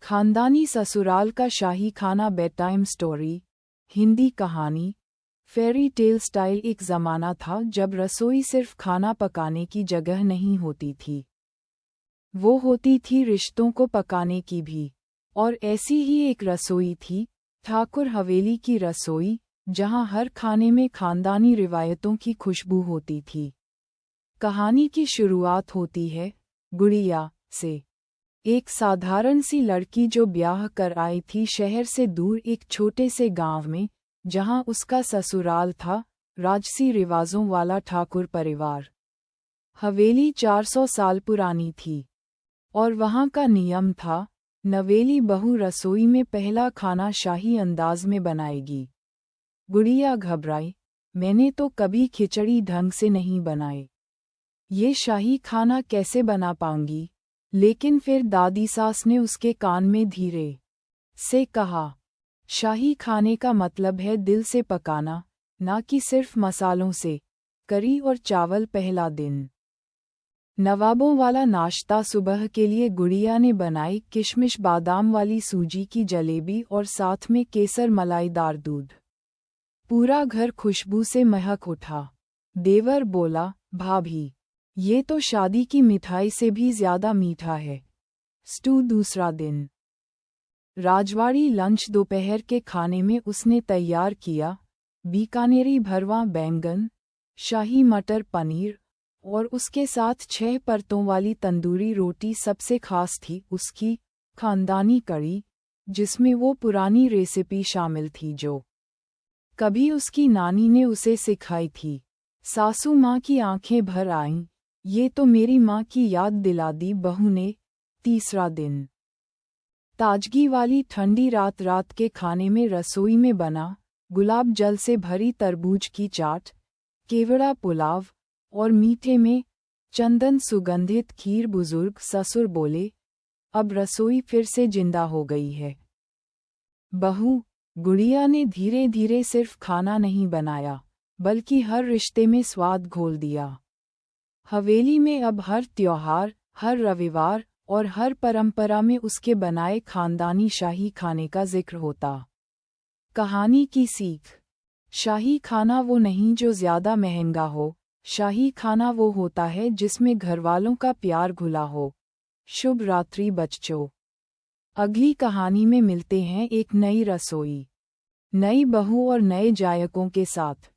खानदानी ससुराल का शाही खाना बेड टाइम स्टोरी। हिंदी कहानी। Fairy tale style. एक ज़माना था जब रसोई सिर्फ खाना पकाने की जगह नहीं होती थी, वो होती थी रिश्तों को पकाने की भी। और ऐसी ही एक रसोई थी, ठाकुर हवेली की रसोई, जहां हर खाने में खानदानी रिवायतों की खुशबू होती थी। कहानी की शुरुआत होती है गुड़िया से, एक साधारण सी लड़की जो ब्याह कर आई थी शहर से दूर एक छोटे से गांव में, जहां उसका ससुराल था, राजसी रिवाजों वाला ठाकुर परिवार। हवेली 400 साल पुरानी थी और वहां का नियम था, नवेली बहू रसोई में पहला खाना शाही अंदाज में बनाएगी। गुड़िया घबराई, मैंने तो कभी खिचड़ी ढंग से नहीं बनाई, ये शाही खाना कैसे बना पाऊंगी। लेकिन फिर दादी सास ने उसके कान में धीरे से कहा, शाही खाने का मतलब है दिल से पकाना, ना कि सिर्फ मसालों से। करी और चावल पहला दिन। नवाबों वाला नाश्ता सुबह के लिए गुड़िया ने बनाई किशमिश बादाम वाली सूजी की जलेबी और साथ में केसर मलाईदार दूध। पूरा घर खुशबू से महक उठा। देवर बोला, भाभी, ये तो शादी की मिठाई से भी ज्यादा मीठा है। स्टू दूसरा दिन। राजवाड़ी लंच दोपहर के खाने में उसने तैयार किया, बीकानेरी भरवा बैंगन, शाही मटर पनीर और उसके साथ 6 परतों वाली तंदूरी रोटी। सबसे खास थी उसकी खानदानी कड़ी, जिसमें वो पुरानी रेसिपी शामिल थी जो कभी उसकी नानी ने उसे सिखाई थी। सासू माँ की आंखें भर आईं, ये तो मेरी माँ की याद दिला दी बहू ने। तीसरा दिन। ताजगी वाली ठंडी रात। रात के खाने में रसोई में बना गुलाब जल से भरी तरबूज की चाट, केवड़ा पुलाव और मीठे में चंदन सुगंधित खीर। बुजुर्ग ससुर बोले, अब रसोई फिर से जिंदा हो गई है। बहू, गुड़िया ने धीरे धीरे सिर्फ खाना नहीं बनाया, बल्कि हर रिश्ते में स्वाद घोल दिया। हवेली में अब हर त्योहार, हर रविवार और हर परंपरा में उसके बनाए खानदानी शाही खाने का जिक्र होता। कहानी की सीख। शाही खाना वो नहीं जो ज्यादा महंगा हो, शाही खाना वो होता है जिसमें घरवालों का प्यार घुला हो। शुभ रात्रि बच्चों। अगली कहानी में मिलते हैं एक नई रसोई, नई बहू और नए जायकों के साथ।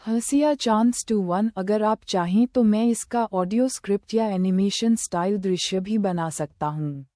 हंसिया चांस टू 1। अगर आप चाहें तो मैं इसका ऑडियो स्क्रिप्ट या एनिमेशन स्टाइल दृश्य भी बना सकता हूँ।